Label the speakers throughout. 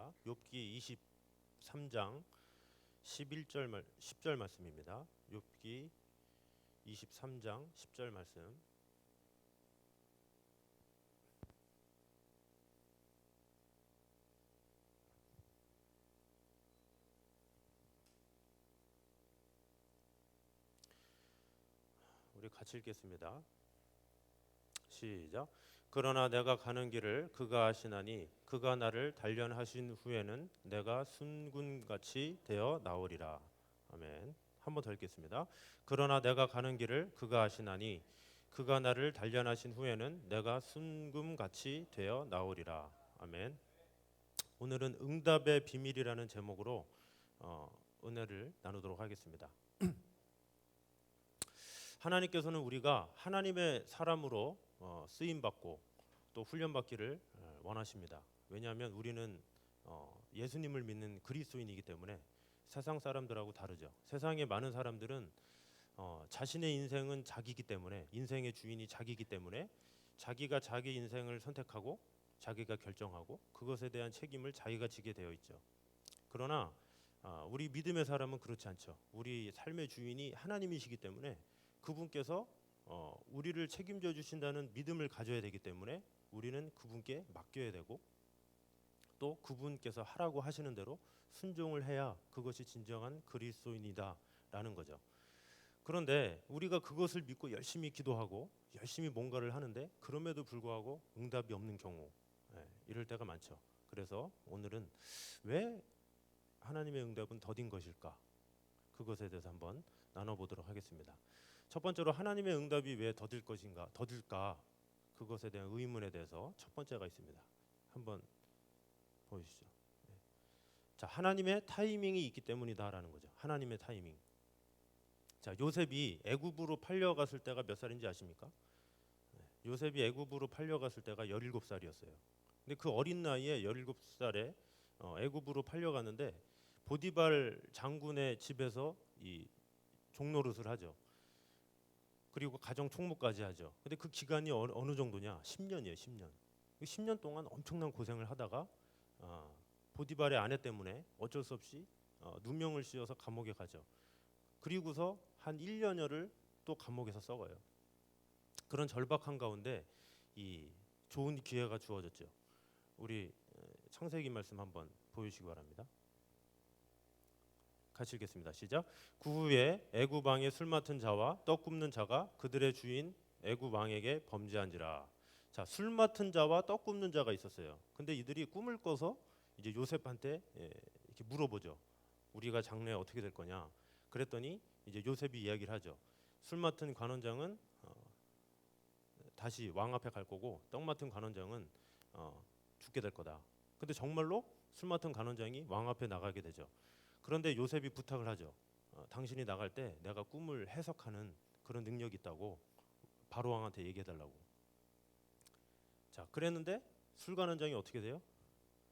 Speaker 1: 하겠습니다. 욥기 23장 10절 말씀입니다. 욥기 23장 10절 말씀. 우리 같이 읽겠습니다. 시작. 그러나 내가 가는 길을 그가 아시나니 그가 나를 단련하신 후에는 내가 순군같이 되어 나오리라. 아멘. 한 번 더 읽겠습니다. 그러나 내가 가는 길을 그가 아시나니 그가 나를 단련하신 후에는 내가 순금같이 되어 나오리라. 아멘. 오늘은 응답의 비밀이라는 제목으로 은혜를 나누도록 하겠습니다. 하나님께서는 우리가 하나님의 사람으로 쓰임 받고 또 훈련 받기를 원하십니다. 왜냐하면 우리는 예수님을 믿는 그리스도인이기 때문에 세상 사람들하고 다르죠. 세상에 많은 사람들은 자신의 인생은 자기이기 때문에, 인생의 주인이 자기이기 때문에 자기가 자기 인생을 선택하고 자기가 결정하고 그것에 대한 책임을 자기가 지게 되어 있죠. 그러나 우리 믿음의 사람은 그렇지 않죠. 우리 삶의 주인이 하나님이시기 때문에 그분께서 우리를 책임져 주신다는 믿음을 가져야 되기 때문에 우리는 그분께 맡겨야 되고 또 그분께서 하라고 하시는 대로 순종을 해야 그것이 진정한 그리스도인이다라는 거죠. 그런데 우리가 그것을 믿고 열심히 기도하고 열심히 뭔가를 하는데 그럼에도 불구하고 응답이 없는 경우, 이럴 때가 많죠. 그래서 오늘은 왜 하나님의 응답은 더딘 것일까? 그것에 대해서 한번 나눠보도록 하겠습니다. 첫 번째로 하나님의 응답이 왜 더딜까? 그것에 대한 의문에 대해서 첫 번째가 있습니다. 한번 보여주시죠. 자, 하나님의 타이밍이 있기 때문이다라는 거죠. 하나님의 타이밍. 자, 요셉이 애굽으로 팔려갔을 때가 몇 살인지 아십니까? 요셉이 애굽으로 팔려갔을 때가 17살이었어요. 근데 그 어린 나이에 17살에 애굽으로 팔려갔는데 보디발 장군의 집에서 이 종노릇을 하죠. 그리고 가정 총무까지 하죠. 근데 그 기간이 어느 정도냐? 10년이에요. 10년. 10년 동안 엄청난 고생을 하다가 보디발의 아내 때문에 어쩔 수 없이 누명을 씌워서 감옥에 가죠. 그리고서 한 1년여를 또 감옥에서 썩어요. 그런 절박한 가운데 이 좋은 기회가 주어졌죠. 우리 창세기 말씀 한번 보여주시기 바랍니다. 같이 읽겠습니다. 시작. 그 후에 애굽 왕의 술 맡은 자와 떡 굽는 자가 그들의 주인 애굽 왕에게 범죄한지라. 자, 술 맡은 자와 떡 굽는 자가 있었어요. 근데 이들이 꿈을 꿔서 이제 요셉한테 이렇게 물어보죠. 우리가 장래에 어떻게 될 거냐? 그랬더니 이제 요셉이 이야기를 하죠. 술 맡은 관원장은 다시 왕 앞에 갈 거고 떡 맡은 관원장은 죽게 될 거다. 근데 정말로 술 맡은 관원장이 왕 앞에 나가게 되죠. 그런데 요셉이 부탁을 하죠. 당신이 나갈 때 내가 꿈을 해석하는 그런 능력이 있다고 바로 왕한테 얘기해달라고. 자, 그랬는데 술관원장이 어떻게 돼요?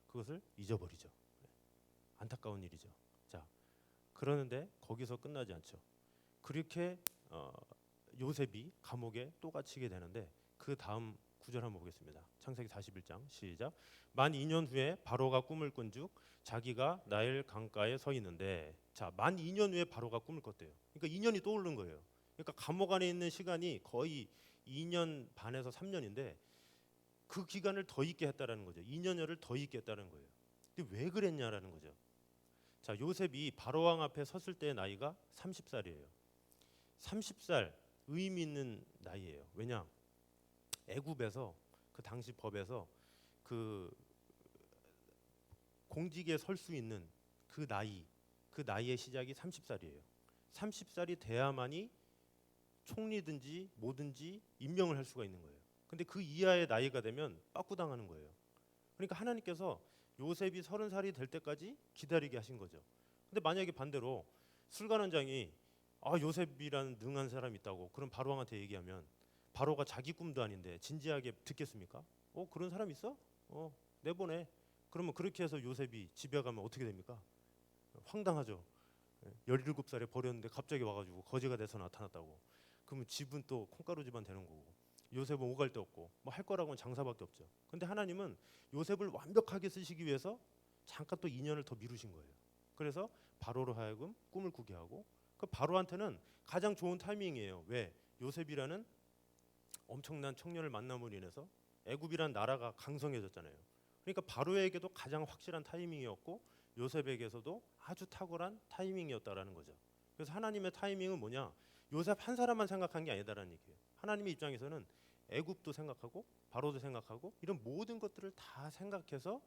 Speaker 1: 그것을 잊어버리죠. 안타까운 일이죠. 자, 그러는데 거기서 끝나지 않죠. 그렇게 요셉이 감옥에 또 갇히게 되는데 그 다음 구절 한번 보겠습니다. 창세기 41장 시작. 만 2년 후에 바로가 꿈을 꾼즉 자기가 나일 강가에 서 있는데, 자, 만 2년 후에 바로가 꿈을 꿨대요. 그러니까 2년이 떠오른 거예요. 그러니까 감옥 안에 있는 시간이 거의 2년 반에서 3년인데 그 기간을 더 있게 했다라는 거죠. 2년여를 더 있게 했다는 거예요. 근데 왜 그랬냐라는 거죠. 자, 요셉이 바로 왕 앞에 섰을 때의 나이가 30살이에요. 30살 의미 있는 나이예요. 왜냐? 애굽에서 그 당시 법에서 그 공직에 설 수 있는 그 나이의 시작이 30살이에요. 30살이 돼야만이 총리든지 뭐든지 임명을 할 수가 있는 거예요. 근데 그 이하의 나이가 되면 빠꾸당하는 거예요. 그러니까 하나님께서 요셉이 30살이 될 때까지 기다리게 하신 거죠. 근데 만약에 반대로 술관원장이 요셉이라는 능한 사람이 있다고 그럼 바로 왕한테 얘기하면 바로가 자기 꿈도 아닌데 진지하게 듣겠습니까? 그런 사람 있어? 내보내. 그러면 그렇게 해서 요셉이 집에 가면 어떻게 됩니까? 황당하죠. 17살에 버렸는데 갑자기 와가지고 거지가 돼서 나타났다고. 그러면 집은 또 콩가루 집안 되는 거고 요셉은 오갈 데 없고 뭐 할 거라고는 장사밖에 없죠. 근데 하나님은 요셉을 완벽하게 쓰시기 위해서 잠깐 또 2년을 더 미루신 거예요. 그래서 바로로 하여금 꿈을 꾸게 하고 그 바로한테는 가장 좋은 타이밍이에요. 왜? 요셉이라는 엄청난 청년을 만남으로 인해서 애굽이란 나라가 강성해졌잖아요. 그러니까 바로에게도 가장 확실한 타이밍이었고 요셉에게서도 아주 탁월한 타이밍이었다라는 거죠. 그래서 하나님의 타이밍은 뭐냐? 요셉 한 사람만 생각한 게 아니다라는 얘기예요. 하나님의 입장에서는 애굽도 생각하고 바로도 생각하고 이런 모든 것들을 다 생각해서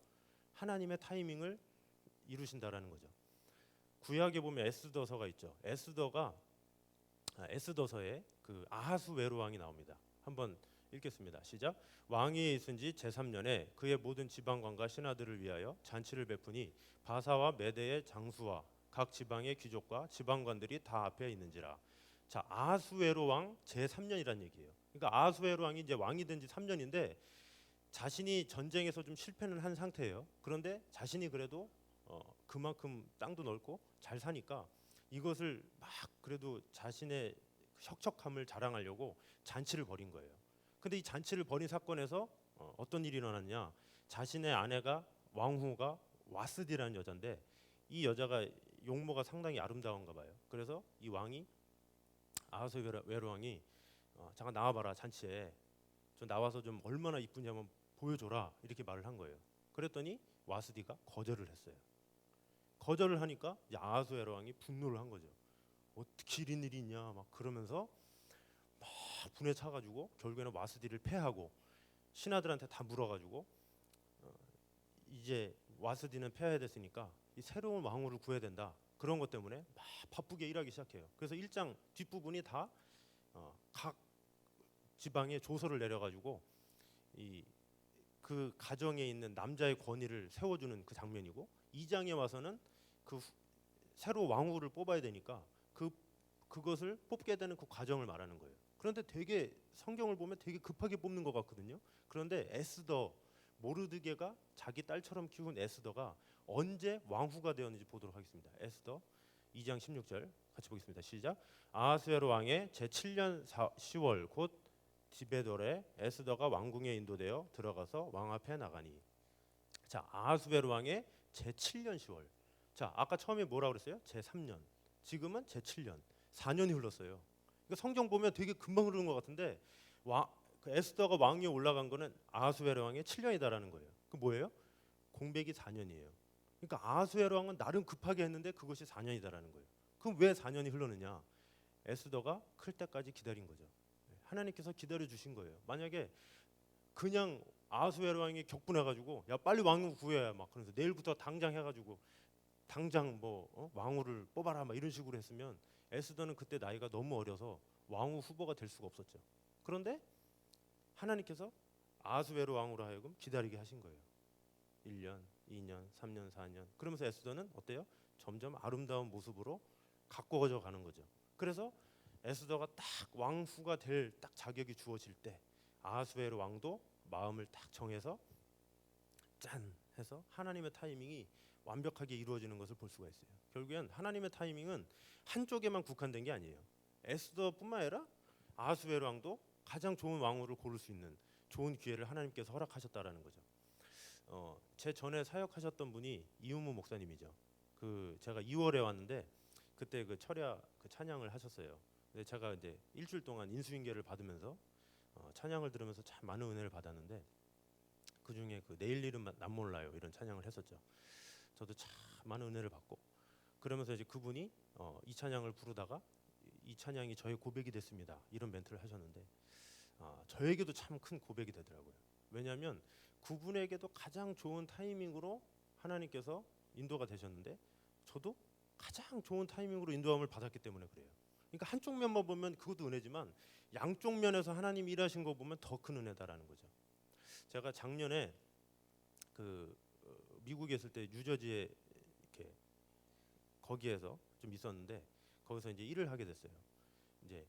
Speaker 1: 하나님의 타이밍을 이루신다라는 거죠. 구약에 보면 에스더서가 있죠. 에스더서에 그 아하수웨로 왕이 나옵니다. 한번 읽겠습니다. 시작. 왕이 있은 지 제3년에 그의 모든 지방관과 신하들을 위하여 잔치를 베푸니 바사와 메대의 장수와 각 지방의 귀족과 지방관들이 다 앞에 있는지라. 자, 아하수웨로 왕 제3년이란 얘기예요. 그러니까 아하수웨로 왕이 이제 왕이 된 지 3년인데 자신이 전쟁에서 좀 실패를 한 상태예요. 그런데 자신이 그래도 그만큼 땅도 넓고 잘 사니까 이것을 막 그래도 자신의 혁척함을 자랑하려고 잔치를 벌인 거예요. 근데 이 잔치를 벌인 사건에서 어떤 일이 일어났냐? 자신의 아내가 왕후가 와스디라는 여자인데 이 여자가 용모가 상당히 아름다운가 봐요. 그래서 이 왕이 아하수에로 왕이 잠깐 나와봐라 잔치에 좀 나와서 좀 얼마나 이쁜지 한번 보여줘라 이렇게 말을 한 거예요. 그랬더니 와스디가 거절을 했어요. 거절을 하니까 이제 아하수에로 왕이 분노를 한 거죠. 어떻게 이런 일이 있냐 막 그러면서 막 분에 차가지고 결국에는 와스디를 패하고 신하들한테 다 물어가지고 이제 와스디는 패해야 됐으니까 이 새로운 왕후를 구해야 된다. 그런 것 때문에 막 바쁘게 일하기 시작해요. 그래서 1장 뒷부분이 다 각 지방에 조서를 내려가지고 그 가정에 있는 남자의 권위를 세워주는 그 장면이고 2장에 와서는 그 새로 왕후를 뽑아야 되니까 그것을 뽑게 되는 그 과정을 말하는 거예요. 그런데 되게 성경을 보면 되게 급하게 뽑는 것 같거든요. 그런데 에스더 모르드게가 자기 딸처럼 키운 에스더가 언제 왕후가 되었는지 보도록 하겠습니다. 에스더 2장 16절 같이 보겠습니다. 시작. 아하수에로 왕의 제7년 10월 곧 디베돌에 에스더가 왕궁에 인도되어 들어가서 왕 앞에 나가니. 자, 아하수에로 왕의 제7년 10월. 자, 아까 처음에 뭐라고 그랬어요? 제3년. 지금은 제7년. 4년이 흘렀어요. 그러니까 성경 보면 되게 금방 흐르는 것 같은데 그 에스더가 왕위에 올라간 거는 아하수에로 왕의 7년이다라는 거예요. 그 뭐예요? 공백이 4년이에요. 그러니까 아하수에로 왕은 나름 급하게 했는데 그것이 4년이다라는 거예요. 그럼 왜 4년이 흘렀느냐? 에스더가 클 때까지 기다린 거죠. 하나님께서 기다려 주신 거예요. 만약에 그냥 아하수에로 왕이 격분해가지고 야 빨리 왕후 구해야 막 그러면서 내일부터 당장 해가지고 당장 뭐 왕후를 뽑아라 막 이런 식으로 했으면 에스더는 그때 나이가 너무 어려서 왕후 후보가 될 수가 없었죠. 그런데 하나님께서 아하수에로 왕으로 하여금 기다리게 하신 거예요. 1년, 2년, 3년, 4년. 그러면서 에스더는 어때요? 점점 아름다운 모습으로 가꿔져 가는 거죠. 그래서 에스더가 딱 왕후가 될 딱 자격이 주어질 때 아하수에로 왕도 마음을 딱 정해서 짠 해서 하나님의 타이밍이 완벽하게 이루어지는 것을 볼 수가 있어요. 결국엔 하나님의 타이밍은 한쪽에만 국한된 게 아니에요. 에스더뿐만 아니라 아하수에로 왕도 가장 좋은 왕후를 고를 수 있는 좋은 기회를 하나님께서 허락하셨다라는 거죠. 제 전에 사역하셨던 분이 이은무 목사님이죠. 그 제가 2월에 왔는데 그때 그 철야 그 찬양을 하셨어요. 근데 제가 이제 일주일 동안 인수인계를 받으면서 찬양을 들으면서 참 많은 은혜를 받았는데 그 중에 그 내일 일은 남 몰라요 이런 찬양을 했었죠. 저도 참 많은 은혜를 받고 그러면서 이제 그분이 이 찬양을 부르다가 이 찬양이 저의 고백이 됐습니다 이런 멘트를 하셨는데 저에게도 참 큰 고백이 되더라고요. 왜냐하면 그분에게도 가장 좋은 타이밍으로 하나님께서 인도가 되셨는데 저도 가장 좋은 타이밍으로 인도함을 받았기 때문에 그래요. 그러니까 한쪽 면만 보면 그것도 은혜지만 양쪽 면에서 하나님 일하신 거 보면 더 큰 은혜다라는 거죠. 제가 작년에 그 미국에 있을 때 뉴저지에 이렇게 거기에서 좀 있었는데 거기서 이제 일을 하게 됐어요. 이제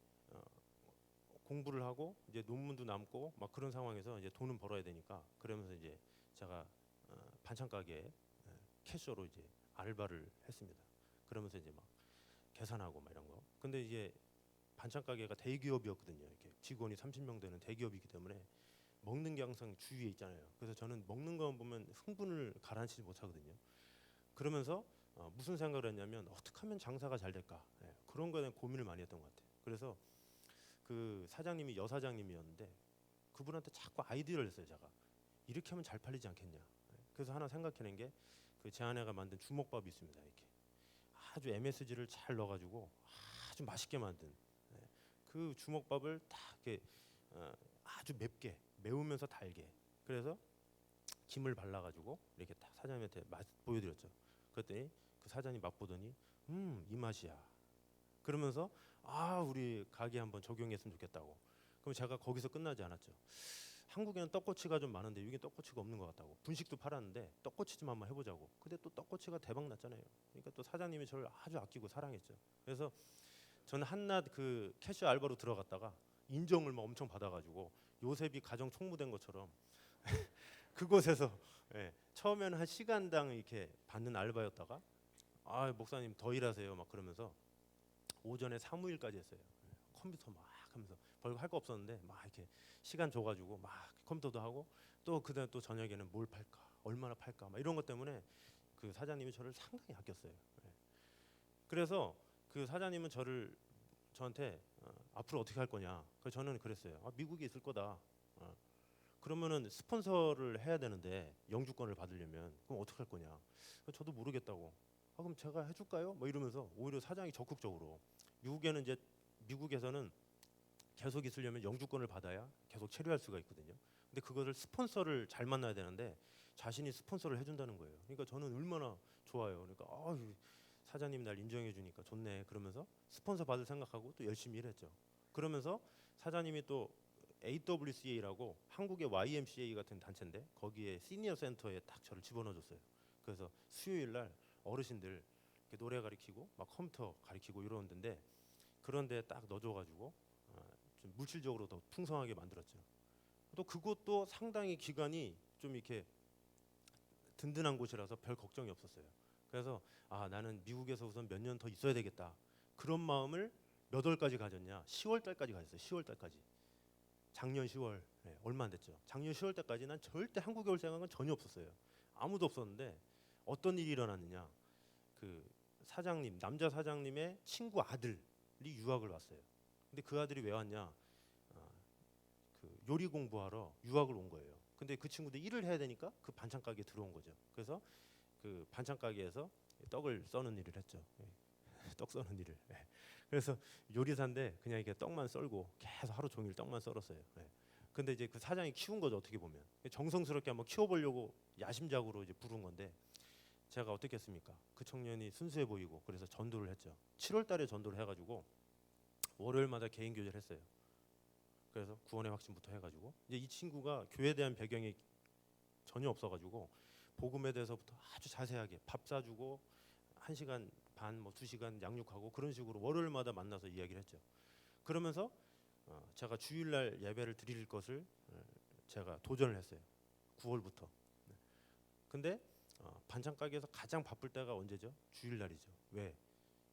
Speaker 1: 공부를 하고 이제 논문도 남고 막 그런 상황에서 이제 돈은 벌어야 되니까 그러면서 이제 제가 반찬 가게에 캐셔로 이제 알바를 했습니다. 그러면서 이제 막 계산하고 막 이런 거. 근데 이제 반찬 가게가 대기업이었거든요. 이렇게 직원이 30명 되는 대기업이기 때문에 먹는 게 항상 주위에 있잖아요. 그래서 저는 먹는 거 보면 흥분을 가라앉히지 못하거든요. 그러면서 무슨 생각을 했냐면 어떻게 하면 장사가 잘 될까? 예, 그런 거에 대한 고민을 많이 했던 것 같아요. 그래서 그 사장님이 여사장님이었는데 그분한테 자꾸 아이디어를 냈어요. 제가 이렇게 하면 잘 팔리지 않겠냐. 예, 그래서 하나 생각해낸 게 그 제 아내가 만든 주먹밥이 있습니다. 이렇게 아주 MSG를 잘 넣어가지고 아주 맛있게 만든 그 주먹밥을 딱 이렇게 아주 맵게 매우면서 달게 그래서 김을 발라가지고 이렇게 딱 사장님한테 맛 보여드렸죠. 그랬더니 그 사장님 맛보더니 이 맛이야. 그러면서 아 우리 가게 한번 적용했으면 좋겠다고. 그럼 제가 거기서 끝나지 않았죠. 한국에는 떡꼬치가 좀 많은데 여기 떡꼬치가 없는 것 같다고. 분식도 팔았는데 떡꼬치 좀 한번 해보자고. 근데 또 떡꼬치가 대박 났잖아요. 그러니까 또 사장님이 저를 아주 아끼고 사랑했죠. 그래서 저는 한낱 그 캐셔 알바로 들어갔다가 인정을 막 엄청 받아가지고 요셉이 가정 총무된 것처럼 그곳에서 처음에는 한 시간당 이렇게 받는 알바였다가 아 목사님 더 일하세요 막 그러면서 오전에 사무일까지 했어요. 컴퓨터 막 하면서 별거 할 거 없었는데 막 이렇게 시간 줘가지고 막 컴퓨터도 하고 또 그다음 또 저녁에는 뭘 팔까 얼마나 팔까 막 이런 것 때문에 그 사장님이 저를 상당히 아꼈어요. 그래서 그 사장님은 저한테 앞으로 어떻게 할 거냐. 그래서 저는 그랬어요. 미국에 있을 거다. 그러면은 스폰서를 해야 되는데 영주권을 받으려면 그럼 어떻게 할 거냐. 저도 모르겠다고. 그럼 제가 해줄까요? 뭐 이러면서 오히려 사장이 적극적으로 미국에서는 계속 있으려면 영주권을 받아야 계속 체류할 수가 있거든요. 근데 그것을 스폰서를 잘 만나야 되는데 자신이 스폰서를 해준다는 거예요. 그러니까 저는 얼마나 좋아요. 그러니까 사장님이 날 인정해 주니까 좋네. 그러면서 스폰서 받을 생각하고 또 열심히 일했죠. 그러면서 사장님이 또 AWCA라고 한국의 YMCA 같은 단체인데 거기에 시니어 센터에 딱 저를 집어넣어줬어요. 그래서 수요일 날 어르신들 이렇게 노래 가르치고 막 컴퓨터 가르치고 이러는 데인데 그런데 딱 넣어줘가지고 좀 물질적으로 더 풍성하게 만들었죠. 또 그것도 상당히 기간이 좀 이렇게 든든한 곳이라서 별 걱정이 없었어요. 그래서 나는 미국에서 우선 몇 년 더 있어야 되겠다. 그런 마음을 몇 월까지 가졌냐? 10월 달까지 가졌어요. 10월 달까지. 작년 10월 얼마 안 됐죠. 작년 10월 때까지 난 절대 한국에 올 생각은 전혀 없었어요. 아무도 없었는데 어떤 일이 일어났느냐? 그 사장님 남자 사장님의 친구 아들이 유학을 왔어요. 근데 그 아들이 왜 왔냐? 그 요리 공부하러 유학을 온 거예요. 근데 그 친구도 일을 해야 되니까 그 반찬 가게에 들어온 거죠. 그래서 그 반찬 가게에서 떡을 써는 일을 했죠. 떡 써는 일을. 그래서 요리사인데 그냥 이렇게 떡만 썰고 계속 하루 종일 떡만 썰었어요. 근데 이제 그 사장이 키운 거죠. 어떻게 보면 정성스럽게 한번 키워보려고 야심작으로 이제 부른 건데 제가 어떻게 했습니까? 그 청년이 순수해 보이고 그래서 전도를 했죠. 7월달에 전도를 해가지고 월요일마다 개인 교제를 했어요. 그래서 구원의 확신부터 해가지고 이제 이 친구가 교회에 대한 배경이 전혀 없어가지고 복음에 대해서부터 아주 자세하게 밥 사주고 1시간 반, 뭐 2시간 양육하고 그런 식으로 월요일마다 만나서 이야기를 했죠. 그러면서 제가 주일날 예배를 드릴 것을 제가 도전을 했어요. 9월부터. 근데 반찬 가게에서 가장 바쁠 때가 언제죠? 주일날이죠. 왜?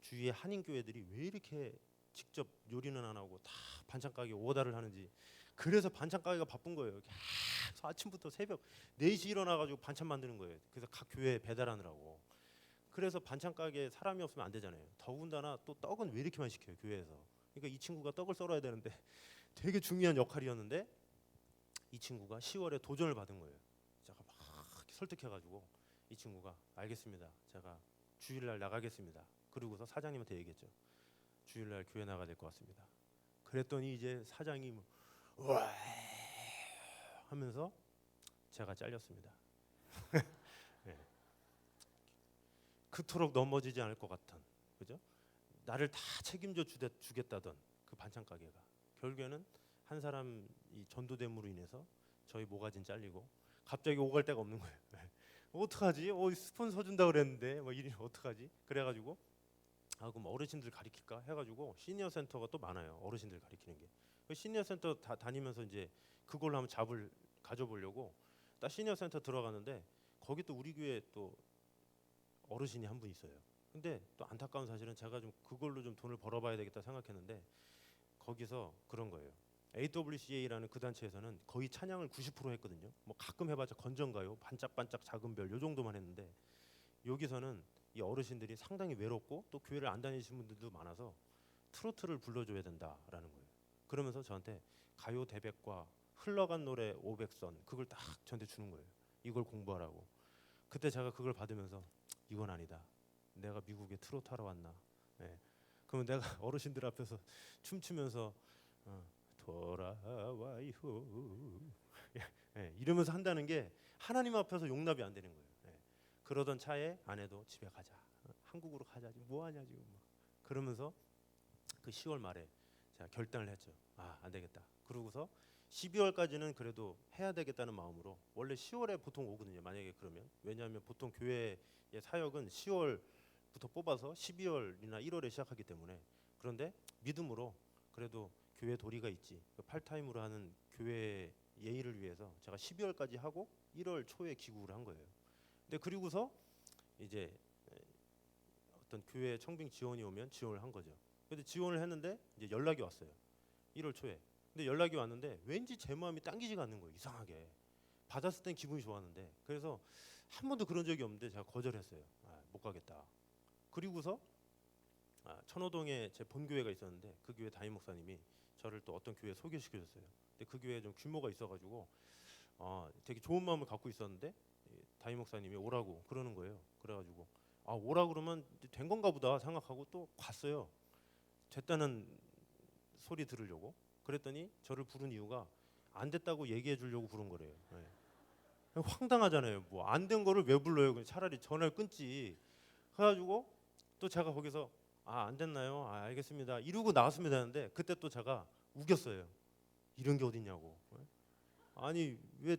Speaker 1: 주위에 한인 교회들이 왜 이렇게 직접 요리는 안 하고 다 반찬 가게 오다를 하는지. 그래서 반찬 가게가 바쁜 거예요. 계속 아침부터 새벽 4시 일어나가지고 반찬 만드는 거예요. 그래서 각 교회에 배달하느라고. 그래서 반찬 가게에 사람이 없으면 안 되잖아요. 더군다나 또 떡은 왜 이렇게 많이 시켜요 교회에서. 그러니까 이 친구가 떡을 썰어야 되는데 되게 중요한 역할이었는데 이 친구가 10월에 도전을 받은 거예요. 제가 막 설득해가지고 이 친구가 알겠습니다. 제가 주일날 나가겠습니다. 그러고서 사장님한테 얘기했죠. 주일날 교회 나가야 될 것 같습니다. 그랬더니 이제 사장이 와 하면서 제가 잘렸습니다. 네. 그토록 넘어지지 않을 것 같은, 그죠? 나를 다 책임져 주겠다던 그 반찬 가게가 결국에는 한 사람이 전도됨으로 인해서 저희 모가지는 잘리고 갑자기 오갈 데가 없는 거예요. 어떡하지? 스폰서 준다 그랬는데 뭐 이리 어떡하지? 그래가지고 그럼 어르신들 가리킬까 해가지고 시니어 센터가 또 많아요. 어르신들 가리키는 게. 그 시니어 센터 다니면서 이제 그걸로 한번 잡을 가져보려고 딱 시니어 센터 들어가는데 거기 또 우리 교회 또 어르신이 한 분 있어요. 근데 또 안타까운 사실은 제가 좀 그걸로 좀 돈을 벌어봐야 되겠다 생각했는데 거기서 그런 거예요. AWCA라는 그 단체에서는 거의 찬양을 90% 했거든요. 뭐 가끔 해봤자 건전가요, 반짝반짝 작은 별 요 정도만 했는데 여기서는 이 어르신들이 상당히 외롭고 또 교회를 안 다니시는 분들도 많아서 트로트를 불러줘야 된다라는 거예요. 그러면서 저한테 가요 대백과 흘러간 노래 500선 그걸 딱 저한테 주는 거예요. 이걸 공부하라고. 그때 제가 그걸 받으면서 이건 아니다. 내가 미국에 트로트 하러 왔나. 예. 그러면 내가 어르신들 앞에서 춤추면서 돌아와요 예, 이러면서 한다는 게 하나님 앞에서 용납이 안 되는 거예요. 예. 그러던 차에 아내도 집에 가자. 한국으로 가자. 지금 뭐 하냐 지금. 그러면서 그 10월 말에 제가 결단을 했죠. 아, 안 되겠다. 그러고서 12월까지는 그래도 해야 되겠다는 마음으로 원래 10월에 보통 오거든요. 만약에 그러면 왜냐하면 보통 교회의 사역은 10월부터 뽑아서 12월이나 1월에 시작하기 때문에 그런데 믿음으로 그래도 교회 도리가 있지. 그 팔타임으로 하는 교회 예의를 위해서 제가 12월까지 하고 1월 초에 귀국을 한 거예요. 근데 그리고서 이제 어떤 교회 청빙 지원이 오면 지원을 한 거죠. 근데 지원을 했는데 이제 연락이 왔어요. 1월 초에. 근데 연락이 왔는데 왠지 제 마음이 당기지가 않는 거예요. 이상하게. 받았을 땐 기분이 좋았는데 그래서 한 번도 그런 적이 없는데 제가 거절했어요. 아, 못 가겠다. 그리고서 천호동에 제 본교회가 있었는데 그 교회 담임 목사님이 저를 또 어떤 교회에 소개시켜줬어요. 근데 그 교회에 좀 규모가 있어가지고 되게 좋은 마음을 갖고 있었는데 담임 목사님이 오라고 그러는 거예요. 그래가지고 오라 그러면 된 건가 보다 생각하고 또 갔어요. 됐다는 소리 들으려고. 그랬더니 저를 부른 이유가 안 됐다고 얘기해 주려고 부른 거래요. 네. 황당하잖아요. 뭐 안 된 거를 왜 불러요? 그냥 차라리 전화를 끊지. 그래가지고 또 제가 거기서 안 됐나요? 알겠습니다. 이러고 나왔으면 되는데 그때 또 제가 우겼어요. 이런 게 어딨냐고. 아니 왜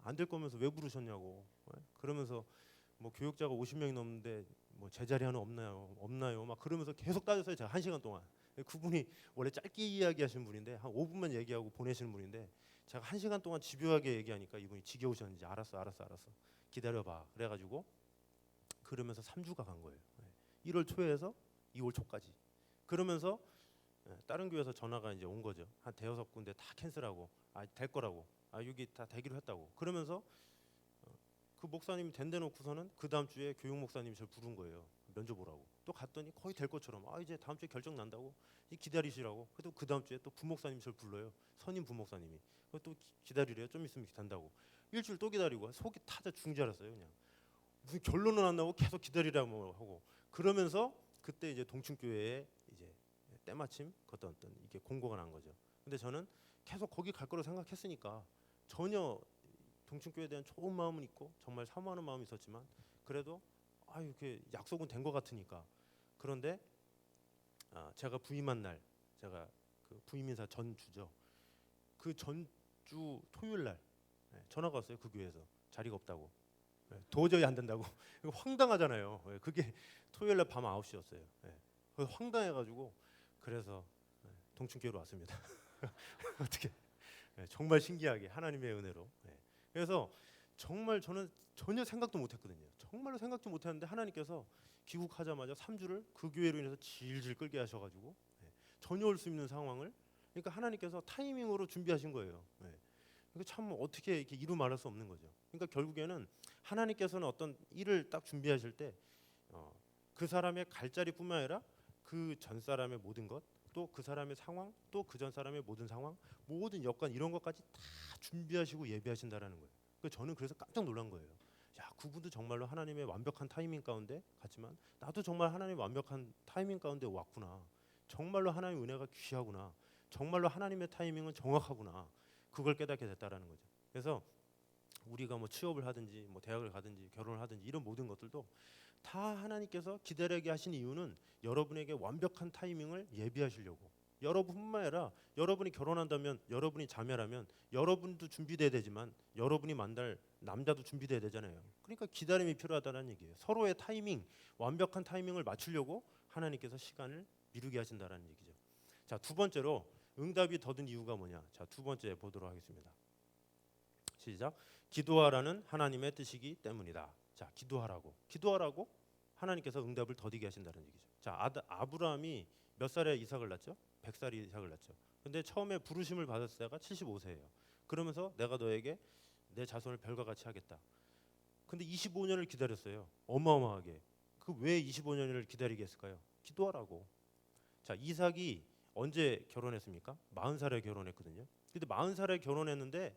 Speaker 1: 안 될 거면서 왜 부르셨냐고. 그러면서 뭐 교육자가 50명이 넘는데 뭐 제자리 하나 없나요? 막 그러면서 계속 따졌어요. 제가 1시간 동안. 그분이 원래 짧게 이야기하시는 분인데 한 5분만 얘기하고 보내시는 분인데 제가 1시간 동안 집요하게 얘기하니까 이분이 지겨우셨는지 알았어 기다려봐. 그래가지고 그러면서 3주가 간 거예요. 1월 초에서 2월 초까지. 그러면서 다른 교회에서 전화가 이제 온 거죠. 한 대여섯 군데 다 캔슬하고 될 거라고. 여기 다 되기로 했다고. 그러면서 그 목사님이 된데 놓고서는 그 다음 주에 교육 목사님이 저를 부른 거예요. 면접 보라고. 또 갔더니 거의 될 것처럼 이제 다음 주에 결정 난다고 기다리시라고. 그래도 그 다음 주에 또 부목사님이 저를 불러요. 선임 부목사님이. 또 기다리래요. 좀 있으면 된다고. 일주일 또 기다리고 속이 타자 죽는 줄 알았어요. 그냥 무슨 결론은 안 나오고 계속 기다리라고 하고. 그러면서 그때 이제 동춘교회에 이제 때마침 어떤 이게 공고가 난 거죠. 근데 저는 계속 거기 갈 거로 생각했으니까 전혀 동춘교회에 대한 좋은 마음은 있고 정말 사모하는 마음이 있었지만 그래도 이렇게 약속은 된 것 같으니까. 그런데 제가 부임한 날, 제가 그 부임 인사 전주죠. 그 전주 토요일 날 전화가 왔어요. 그 교회에서 자리가 없다고. 도저히 안 된다고. 이거 황당하잖아요. 그게 토요일 날 밤 9시였어요. 황당해가지고 그래서 동춘교회로 왔습니다. 어떻게 정말 신기하게 하나님의 은혜로. 그래서 정말 저는 전혀 생각도 못했거든요. 정말로 생각도 못했는데 하나님께서 귀국하자마자 3주를 그 교회로 인해서 질질 끌게 하셔가지고 전혀 올 수 있는 상황을 그러니까 하나님께서 타이밍으로 준비하신 거예요. 그러니까 참 어떻게 이렇게 이루 말할 수 없는 거죠. 그러니까 결국에는 하나님께서는 어떤 일을 딱 준비하실 때 그 사람의 갈 자리뿐만 아니라 그 전 사람의 모든 것, 또 그 사람의 상황, 또 그 전 사람의 모든 상황, 모든 여건 이런 것까지 다 준비하시고 예비하신다라는 거예요. 그러니까 저는 그래서 깜짝 놀란 거예요. 야, 그분도 정말로 하나님의 완벽한 타이밍 가운데 갔지만 나도 정말 하나님의 완벽한 타이밍 가운데 왔구나. 정말로 하나님의 은혜가 귀하구나. 정말로 하나님의 타이밍은 정확하구나. 그걸 깨닫게 됐다라는 거죠. 그래서 우리가 뭐 취업을 하든지 뭐 대학을 가든지 결혼을 하든지 이런 모든 것들도 다 하나님께서 기다리게 하신 이유는 여러분에게 완벽한 타이밍을 예비하시려고. 여러분뿐만 아니라 여러분이 결혼한다면 여러분이 자매라면 여러분도 준비돼야 되지만 여러분이 만날 남자도 준비돼야 되잖아요. 그러니까 기다림이 필요하다는 얘기예요. 서로의 타이밍, 완벽한 타이밍을 맞추려고 하나님께서 시간을 미루게 하신다는 얘기죠. 자, 두 번째로 응답이 더딘 이유가 뭐냐? 자, 두 번째 보도록 하겠습니다. 시작. 기도하라는 하나님의 뜻이기 때문이다. 자, 기도하라고 하나님께서 응답을 더디게 하신다는 얘기죠. 자, 아브라함이 몇 살에 이삭을 낳죠? 100살이 이삭을 낳죠. 근데 처음에 부르심을 받았을 때가 75세예요. 그러면서 내가 너에게 내 자손을 별과 같이 하겠다. 근데 25년을 기다렸어요. 어마어마하게. 그 왜 25년을 기다리게 했을까요? 기도하라고. 자, 이삭이 언제 결혼했습니까? 40살에 결혼했거든요. 근데 40살에 결혼했는데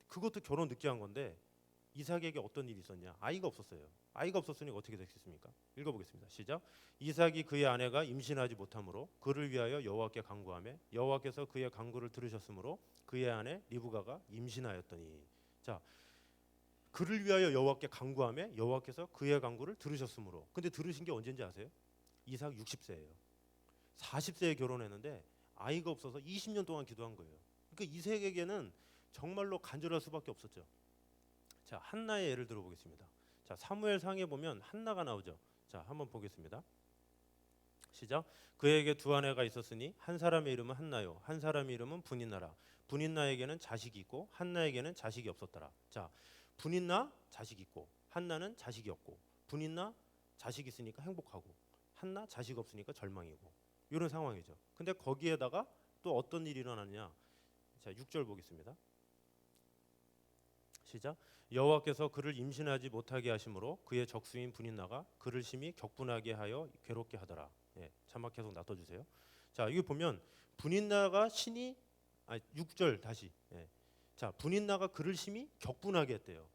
Speaker 1: 그것도 결혼 늦게 한 건데 이삭에게 어떤 일이 있었냐? 아이가 없었어요. 아이가 없었으니 어떻게 됐겠습니까? 읽어보겠습니다. 시작. 이삭이 그의 아내가 임신하지 못하므로 그를 위하여 여호와께 간구하며 여호와께서 그의 간구를 들으셨으므로 그의 아내 리브가가 임신하였더니. 자, 그를 위하여 여호와께 간구하며 여호와께서 그의 간구를 들으셨으므로. 근데 들으신 게 언제인지 아세요? 이삭 60세예요. 40세에 결혼했는데 아이가 없어서 20년 동안 기도한 거예요. 그러니까 이삭에게는 정말로 간절할 수밖에 없었죠. 자, 한나의 예를 들어보겠습니다. 자, 사무엘상에 보면 한나가 나오죠. 자, 한번 보겠습니다. 시작. 그에게 두 아내가 있었으니 한 사람의 이름은 한나요, 한 사람의 이름은 분인나라. 분인나에게는 자식이 있고 한나에게는 자식이 없었더라. 자, 분인나 자식 있고 한나는 자식이 없고, 분인나 자식 있으니까 행복하고 한나 자식 없으니까 절망이고, 이런 상황이죠. 근데 거기에다가 또 어떤 일이 일어났냐? 자, 6절 보겠습니다. 시작. 여호와께서 그를 임신하지 못하게 하심으로 그의 적수인 분인나가 그를 심히 격분하게 하여 괴롭게 하더라. 예, 자막 계속 놔둬주세요. 자, 여기 보면 분인나가 신이 6절 다시. 예. 자, 분인나가 그를 심히 격분하게 했대요.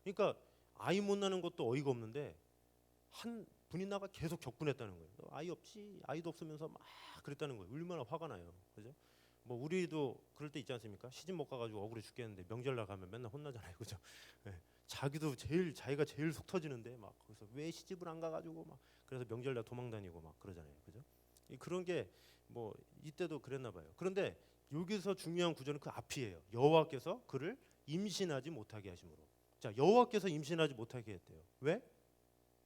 Speaker 1: 그러니까 아이 못 낳는 것도 어이가 없는데 한 분인나가 계속 격분했다는 거예요. 아이 없지, 아이도 없으면서 막 그랬다는 거예요. 얼마나 화가 나요, 그죠? 뭐 우리도 그럴 때 있지 않습니까? 시집 못 가가지고 억울해 죽겠는데 명절날 가면 맨날 혼나잖아요, 그죠? 예. 자기가 제일 속 터지는데 막 거기서 왜 시집을 안 가가지고 막 그래서 명절날 도망 다니고 막 그러잖아요, 그죠? 그런 게 뭐 이때도 그랬나 봐요. 그런데 여기서 중요한 구절은 그 앞이에요. 여호와께서 그를 임신하지 못하게 하심으로. 자, 여호와께서 임신하지 못하게 했대요. 왜?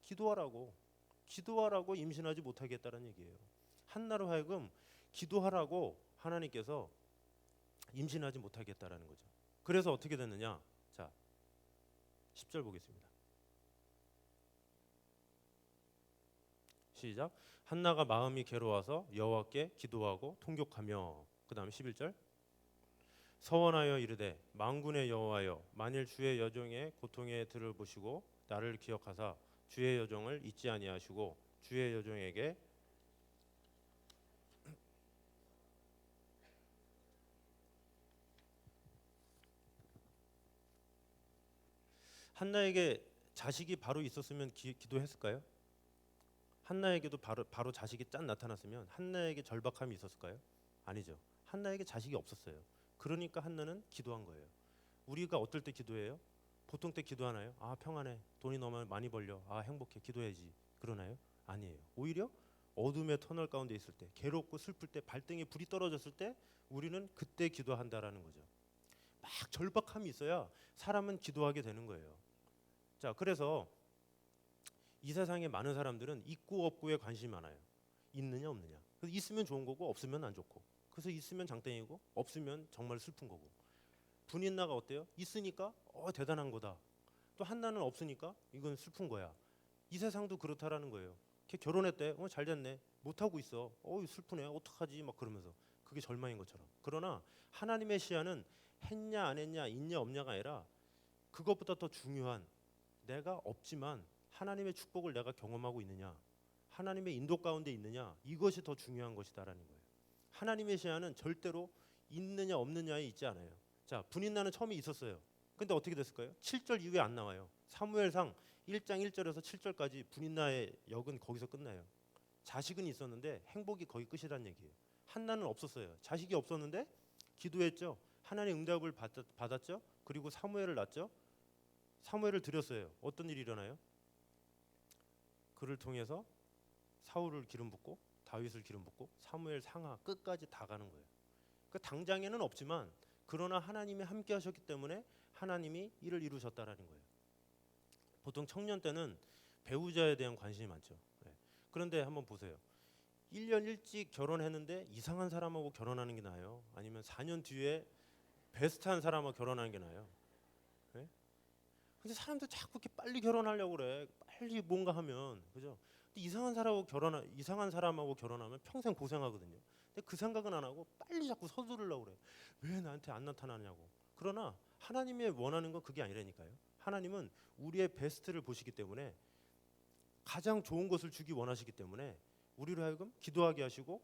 Speaker 1: 기도하라고. 기도하라고 임신하지 못하게 했다는 얘기예요. 한나로 하여금 기도하라고 하나님께서 임신하지 못하게 했다라는 거죠. 그래서 어떻게 됐느냐? 자, 10절 보겠습니다. 시작. 한나가 마음이 괴로워서 여호와께 기도하고 통곡하며, 그 다음에 11절. 서원하여 이르되 만군의 여호와여, 만일 주의 여종의 고통에 들어보시고 나를 기억하사 주의 여종을 잊지 아니하시고 주의 여종에게 한나에게 자식이 바로 있었으면 기도했을까요? 한나에게도 바로 자식이 짠 나타났으면 한나에게 절박함이 있었을까요? 아니죠. 한나에게 자식이 없었어요. 그러니까 한나는 기도한 거예요. 우리가 어떨 때 기도해요? 보통 때 기도하나요? 아, 평안해, 돈이 너무 많이 벌려, 아, 행복해, 기도해야지, 그러나요? 아니에요. 오히려 어둠의 터널 가운데 있을 때, 괴롭고 슬플 때, 발등에 불이 떨어졌을 때 우리는 그때 기도한다라는 거죠. 막 절박함이 있어야 사람은 기도하게 되는 거예요. 자, 그래서 이 세상에 많은 사람들은 있고 없고에 관심이 많아요. 있느냐 없느냐. 그래서 있으면 좋은 거고 없으면 안 좋고. 그래서 있으면 장땡이고 없으면 정말 슬픈 거고. 분인나가 어때요? 있으니까 대단한 거다. 또 한나는 없으니까 이건 슬픈 거야. 이 세상도 그렇다라는 거예요. 걔 결혼했대. 잘 됐네. 못 하고 있어. 슬프네. 어떡하지? 막 그러면서. 그게 절망인 것처럼. 그러나 하나님의 시야는 했냐 안 했냐, 있냐 없냐가 아니라 그것보다 더 중요한, 내가 없지만 하나님의 축복을 내가 경험하고 있느냐, 하나님의 인도 가운데 있느냐, 이것이 더 중요한 것이다라는 거예요. 하나님의 시야는 절대로 있느냐 없느냐에 있지 않아요. 자, 분인나는 처음에 있었어요. 근데 어떻게 됐을까요? 7절 이후에 안 나와요. 사무엘상 1장 1절에서 7절까지 분인나의 역은 거기서 끝나요. 자식은 있었는데 행복이 거의 끝이란 얘기예요. 한나는 없었어요. 자식이 없었는데 기도했죠. 하나님 응답을 받았죠. 그리고 사무엘을 낳았죠. 사무엘을 드렸어요. 어떤 일이 일어나요? 그를 통해서 사울을 기름 붓고 다윗을 기름 붓고 사무엘 상하 끝까지 다 가는 거예요. 그 당장에는 없지만 그러나 하나님이 함께 하셨기 때문에 하나님이 이를 이루셨다라는 거예요. 보통 청년 때는 배우자에 대한 관심이 많죠. 네. 그런데 한번 보세요. 1년 일찍 결혼했는데 이상한 사람하고 결혼하는 게 나아요? 아니면 4년 뒤에 베스트한 사람하고 결혼하는 게 나아요? 네? 근데 사람들 자꾸 이렇게 빨리 결혼하려고 그래. 빨리 뭔가 하면, 그죠? 근데 이상한 사람하고 결혼하면 평생 고생하거든요. 근데 그 생각은 안 하고 빨리 자꾸 서두르려고 그래. 왜 나한테 안 나타나냐고. 그러나 하나님이 원하는 건 그게 아니라니까요. 하나님은 우리의 베스트를 보시기 때문에 가장 좋은 것을 주기 원하시기 때문에 우리로 하여금 기도하게 하시고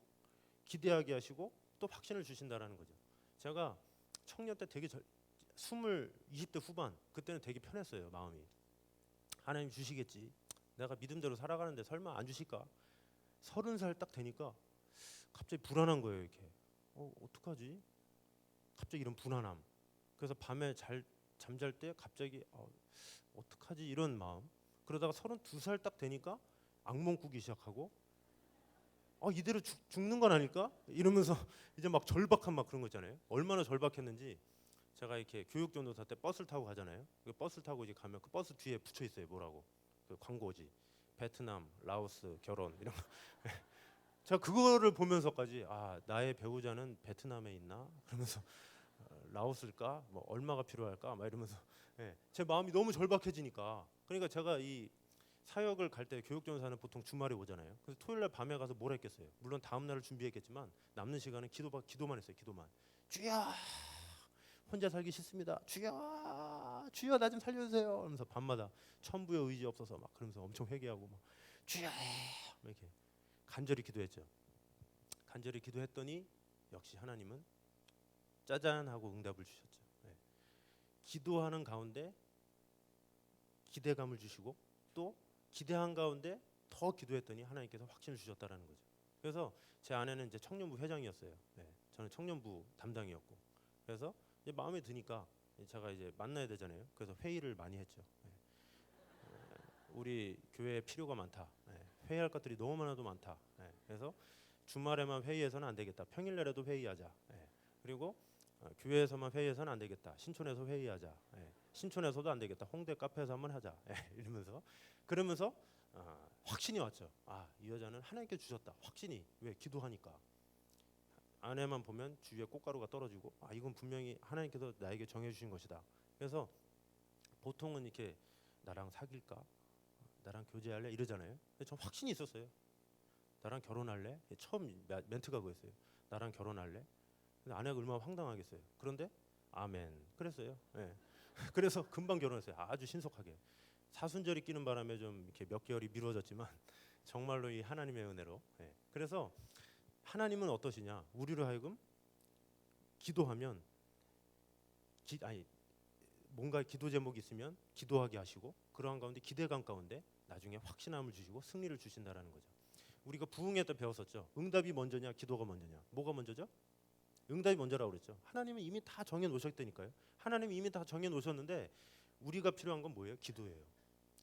Speaker 1: 기대하게 하시고 또 확신을 주신다라는 거죠. 제가 청년 때 되게 20대 후반 그때는 되게 편했어요. 마음이. 하나님 주시겠지. 내가 믿음대로 살아가는데 설마 안 주실까? 30살 딱 되니까 갑자기 불안한 거예요. 이렇게. 어떡하지? 갑자기 이런 불안함. 그래서 밤에 잠잘 때 갑자기 어떡하지? 이런 마음. 그러다가 32살 딱 되니까 악몽 꾸기 시작하고 이대로 죽는 건 아닐까? 이러면서 이제 막 절박한 막 그런 거 있잖아요. 얼마나 절박했는지 제가 이렇게 교육전도사 때 버스를 타고 가잖아요. 그 버스를 타고 이제 가면 그 버스 뒤에 붙여 있어요. 뭐라고? 그 광고지. 베트남, 라오스 결혼 이런 거. 제가 그거를 보면서까지 나의 배우자는 베트남에 있나? 그러면서 라오스일까? 뭐 얼마가 필요할까? 막 이러면서 제 마음이 너무 절박해지니까 그러니까 제가 이 사역을 갈 때 교육전사는 보통 주말에 오잖아요. 그래서 토요일 날 밤에 가서 뭘 했겠어요? 물론 다음 날을 준비했겠지만 남는 시간은 기도만 했어요. 기도만. 주여 혼자 살기 싫습니다. 주여 주여 나 좀 살려주세요. 하면서 밤마다 천부의 의지 없어서 막 그러면서 엄청 회개하고 막 주여 이렇게 간절히 기도했죠. 간절히 기도했더니 역시 하나님은 짜잔 하고 응답을 주셨죠. 기도하는 가운데 기대감을 주시고 또 기대한 가운데 더 기도했더니 하나님께서 확신을 주셨다라는 거죠. 그래서 제 아내는 이제 청년부 회장이었어요. 저는 청년부 담당이었고 그래서 이제 마음에 드니까 제가 이제 만나야 되잖아요. 그래서 회의를 많이 했죠. 우리 교회에 필요가 많다. 회의할 것들이 너무 많다. 그래서 주말에만 회의해서는 안 되겠다. 평일날에도 회의하자. 그리고 교회에서만 회의해서는 안 되겠다. 신촌에서 회의하자. 신촌에서도 안 되겠다. 홍대 카페에서 한번 하자. 그러면서 확신이 왔죠. 이 여자는 하나님께 주셨다. 확신이. 왜? 기도하니까. 아내만 보면 주위에 꽃가루가 떨어지고 이건 분명히 하나님께서 나에게 정해주신 것이다. 그래서 보통은 이렇게 나랑 사귈까? 나랑 교제할래? 이러잖아요. 근데 전 확신이 있었어요. 나랑 결혼할래? 처음 멘트가 그랬어요. 나랑 결혼할래? 근데 아내가 얼마나 황당하겠어요. 그런데 아멘. 그랬어요. 그래서 금방 결혼했어요. 아주 신속하게. 사순절이 끼는 바람에 좀 이렇게 몇 개월이 미뤄졌지만 정말로 이 하나님의 은혜로. 그래서 하나님은 어떠시냐? 우리로 하여금 기도하면 뭔가 기도 제목이 있으면 기도하게 하시고 그러한 가운데 기대감 가운데 나중에 확신함을 주시고 승리를 주신다라는 거죠. 우리가 부흥회 때 배웠었죠. 응답이 먼저냐 기도가 먼저냐. 뭐가 먼저죠? 응답이 먼저라고 그랬죠. 하나님은 이미 다 정해 놓으셨다니까요. 하나님이 이미 다 정해 놓으셨는데 우리가 필요한 건 뭐예요? 기도예요.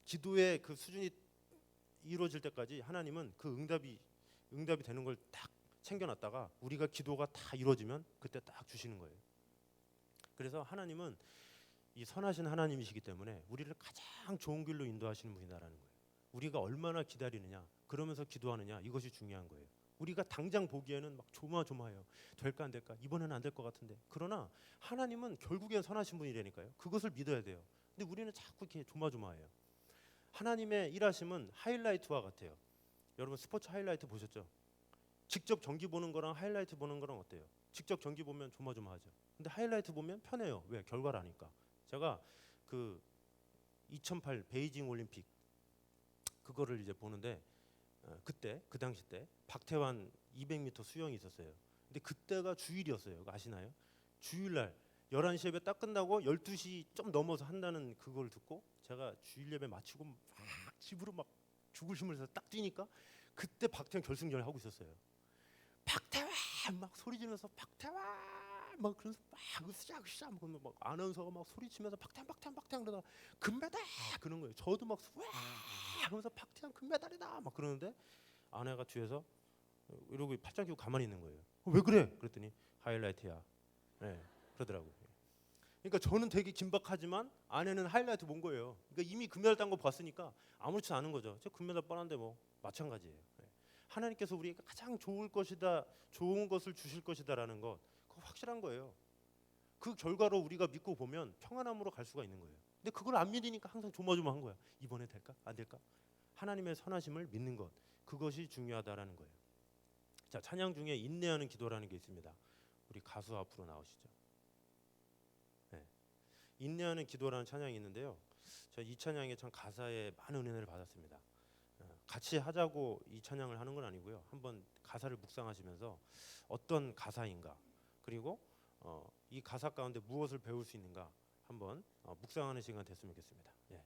Speaker 1: 기도의 그 수준이 이루어질 때까지 하나님은 그 응답이 되는 걸 딱 챙겨놨다가 우리가 기도가 다 이루어지면 그때 딱 주시는 거예요. 그래서 하나님은 이 선하신 하나님이시기 때문에 우리를 가장 좋은 길로 인도하시는 분이다라는 거예요. 우리가 얼마나 기다리느냐, 그러면서 기도하느냐 이것이 중요한 거예요. 우리가 당장 보기에는 막 조마조마해요. 될까 안 될까? 이번에는 안 될 것 같은데. 그러나 하나님은 결국엔 선하신 분이라니까요. 그것을 믿어야 돼요. 근데 우리는 자꾸 이렇게 조마조마해요. 하나님의 일하심은 하이라이트와 같아요. 여러분 스포츠 하이라이트 보셨죠? 직접 경기 보는 거랑 하이라이트 보는 거랑 어때요? 직접 경기 보면 조마조마하죠. 근데 하이라이트 보면 편해요. 왜? 결과를 아니까. 제가 그 2008 베이징 올림픽 그거를 이제 보는데 그때 그 당시 때 박태환 200m 수영이 있었어요. 근데 그때가 주일이었어요. 그거 아시나요? 주일날 11시 예배 딱 끝나고 12시 좀 넘어서 한다는 그걸 듣고 제가 주일 예배 마치고 막 집으로 막 죽을 힘을 내서 딱 뛰니까 그때 박태환 결승전을 하고 있었어요. 박태환 막 소리 지르면서 박태환 막 그러면서 막 으쌰으쌰 막 아나운서가 막 소리치면서 박태환 그러다가 금메달 그런 거예요. 저도 막 와 하면서 박태환 금메달이다 막 그러는데 아내가 뒤에서 이러고 팔짱 끼고 가만히 있는 거예요. 왜 그래? 그랬더니 하이라이트야. 그러더라고요. 그러니까 저는 되게 긴박하지만 아내는 하이라이트 본 거예요. 그러니까 이미 금메달 딴 거 봤으니까 아무렇지 않은 거죠. 저 금메달 뻔한데 뭐 마찬가지예요. 하나님께서 우리에게 가장 좋을 것이다, 좋은 것을 주실 것이다라는 것, 그거 확실한 거예요. 그 결과로 우리가 믿고 보면 평안함으로 갈 수가 있는 거예요. 근데 그걸 안 믿으니까 항상 조마조마한 거야. 이번에 될까? 안 될까? 하나님의 선하심을 믿는 것, 그것이 중요하다라는 거예요. 자, 찬양 중에 인내하는 기도라는 게 있습니다. 우리 가수 앞으로 나오시죠. 네. 인내하는 기도라는 찬양이 있는데요. 제가 이 찬양에 참 가사에 많은 은혜를 받았습니다. 같이 하자고 이 찬양을 하는 건 아니고요. 한번 가사를 묵상하시면서 어떤 가사인가, 그리고 이 가사 가운데 무엇을 배울 수 있는가 한번 묵상하는 시간 됐으면 좋겠습니다. 예.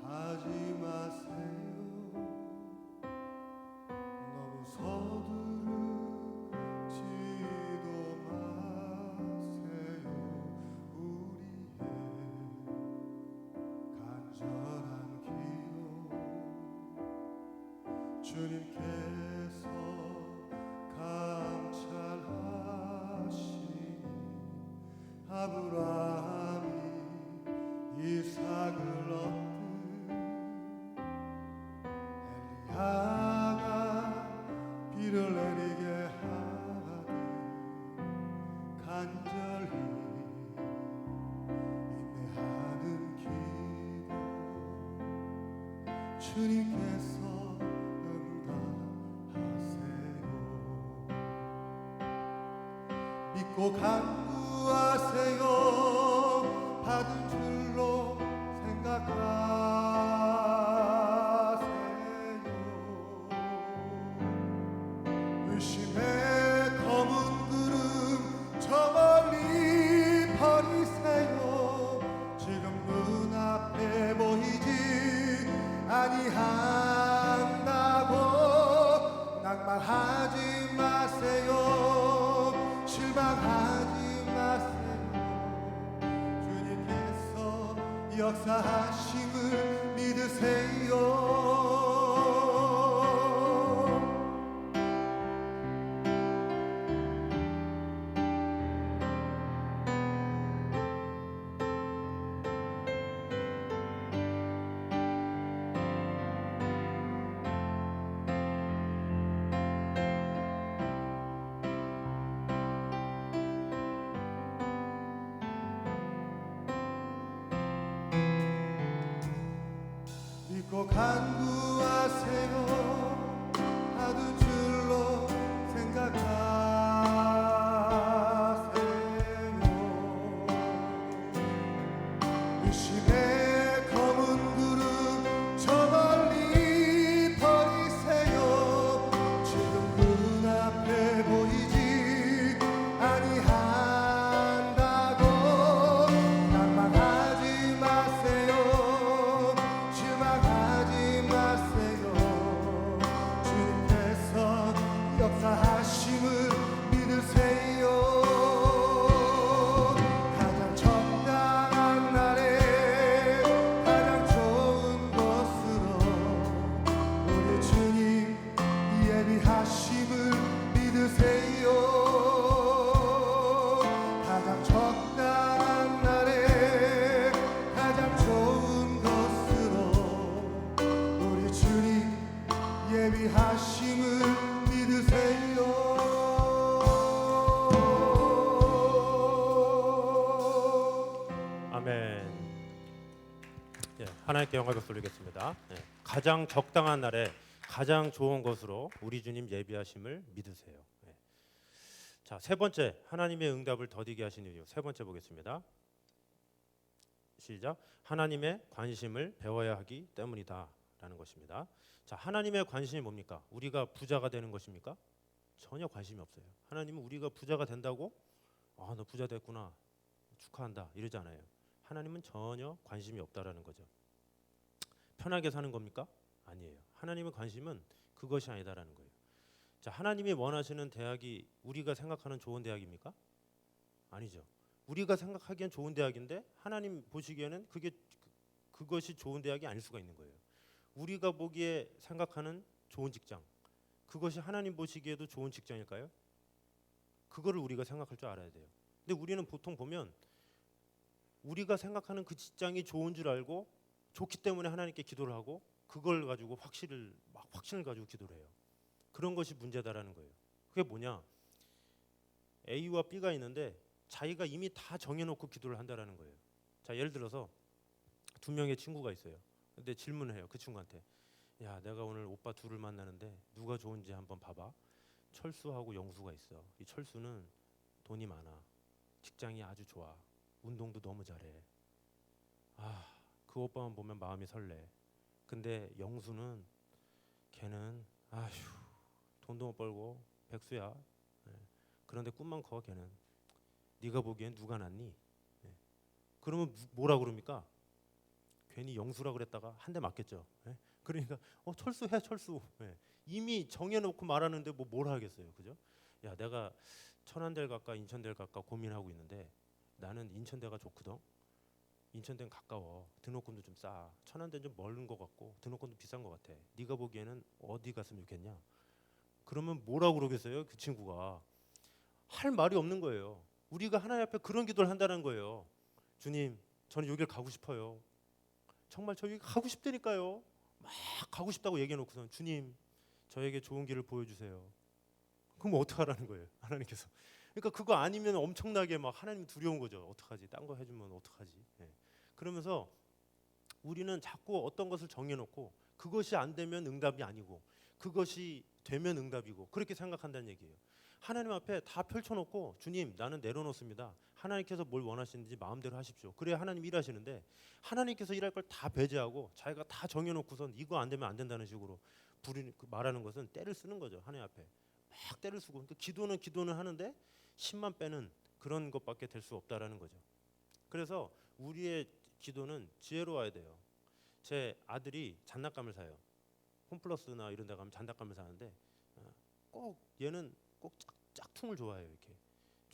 Speaker 2: 하지 마세요. 너무 서두르지도 마세요. 우리의 간절한 기도 주님께서 감찰하시니 아브라함이 이삭을 얻듯 엘리야가 비를 내리게 하듯 간절히 인내하는 기도 주님께서 응답하세요. 믿고 간구하세요. 받은 줄로 생각하세요. 의심의 검은 구름 저 멀리 버리세요. 지금 눈앞에 보이지 아니한다고 낭만하지 마세요. 실망하지 마세요. 주님께서 역사하심을 믿으세요. 믿고 간구하세요. 받은 줄로 생각하세요. 의심의 검은 구름 저 멀리 버리세요. 지금 눈앞에 보이지 아니한다고 낭만하지 마세요. 실망하지 마세요. 주님께서 역사하심을 믿으세요. 가장 적당한 날에 가장 좋은 것으로 우리 주님 예비하심을 믿으세요. 가장 적당한 날에 가장 좋은 것으로 우리 주님 예비하심을 믿으세요.
Speaker 1: 아멘. 예, 하나님께 영광을 돌리겠습니다. 예, 가장 적당한 날에 가장 좋은 것으로 우리 주님 예비하심을 믿으세요. 예. 자, 세 번째, 하나님의 응답을 더디게 하신 이유. 세 번째 보겠습니다. 시작. 하나님의 관심을 배워야 하기 때문이다라는 것입니다. 자, 하나님의 관심이 뭡니까? 우리가 부자가 되는 것입니까? 전혀 관심이 없어요. 하나님은 우리가 부자가 된다고 너 부자 됐구나, 축하한다, 이러지 않아요. 하나님은 전혀 관심이 없다라는 거죠. 편하게 사는 겁니까? 아니에요. 하나님의 관심은 그것이 아니다라는 거예요. 자, 하나님이 원하시는 대학이 우리가 생각하는 좋은 대학입니까? 아니죠. 우리가 생각하기엔 좋은 대학인데 하나님 보시기에는 그것이 좋은 대학이 아닐 수가 있는 거예요. 우리가 보기에 생각하는 좋은 직장, 그것이 하나님 보시기에도 좋은 직장일까요? 그거를 우리가 생각할 줄 알아야 돼요. 근데 우리는 보통 보면 우리가 생각하는 그 직장이 좋은 줄 알고 좋기 때문에 하나님께 기도를 하고 그걸 가지고 확신을 가지고 기도를 해요. 그런 것이 문제다라는 거예요. 그게 뭐냐? A와 B가 있는데 자기가 이미 다 정해놓고 기도를 한다라는 거예요. 자, 예를 들어서 두 명의 친구가 있어요. 근데 질문을 해요. 그 친구한테, 야, 내가 오늘 오빠 둘을 만나는데 누가 좋은지 한번 봐봐. 철수하고 영수가 있어. 이 철수는 돈이 많아. 직장이 아주 좋아. 운동도 너무 잘해. 아, 그 오빠만 보면 마음이 설레. 근데 영수는 걔는 아휴 돈도 못 벌고 백수야. 예. 그런데 꿈만 커 걔는. 네가 보기엔 누가 낫니? 예. 그러면 뭐라 그럽니까? 괜히 영수라 그랬다가 한 대 맞겠죠. 예? 그러니까 철수해 철수. 예. 이미 정해놓고 말하는데 뭘 하겠어요, 그죠? 야, 내가 천안대를 갈까 인천대를 갈까 고민하고 있는데 나는 인천대가 좋거든. 인천대는 가까워. 등록금도 좀 싸. 천안대는 좀 멀은 것 같고 등록금도 비싼 것 같아. 네가 보기에는 어디 갔으면 좋겠냐? 그러면 뭐라고 그러겠어요? 그 친구가 할 말이 없는 거예요. 우리가 하나님 앞에 그런 기도를 한다는 거예요. 주님, 저는 여기를 가고 싶어요. 정말 저 여기 가고 싶다니까요. 막 가고 싶다고 얘기해놓고선 주님, 저에게 좋은 길을 보여주세요. 그럼 어떡하라는 거예요, 하나님께서. 그러니까 그거 아니면 엄청나게 막 하나님 두려운 거죠. 어떡하지? 딴 거 해주면 어떡하지? 예. 그러면서 우리는 자꾸 어떤 것을 정해놓고 그것이 안 되면 응답이 아니고 그것이 되면 응답이고 그렇게 생각한다는 얘기예요. 하나님 앞에 다 펼쳐놓고 주님, 나는 내려놓습니다. 하나님께서 뭘 원하시는지 마음대로 하십시오. 그래야 하나님 일하시는데 하나님께서 일할 걸 다 배제하고 자기가 다 정해놓고선 이거 안 되면 안 된다는 식으로 말하는 것은 때를 쓰는 거죠. 하나님 앞에 막 때를 쓰고. 그러니까 기도는 하는데 10만 빼는 그런 것밖에 될 수 없다라는 거죠. 그래서 우리의 기도는 지혜로워야 돼요. 제 아들이 장난감을 사요. 홈플러스나 이런 데 가면 장난감을 사는데 꼭 얘는 꼭 짝퉁을 좋아해요.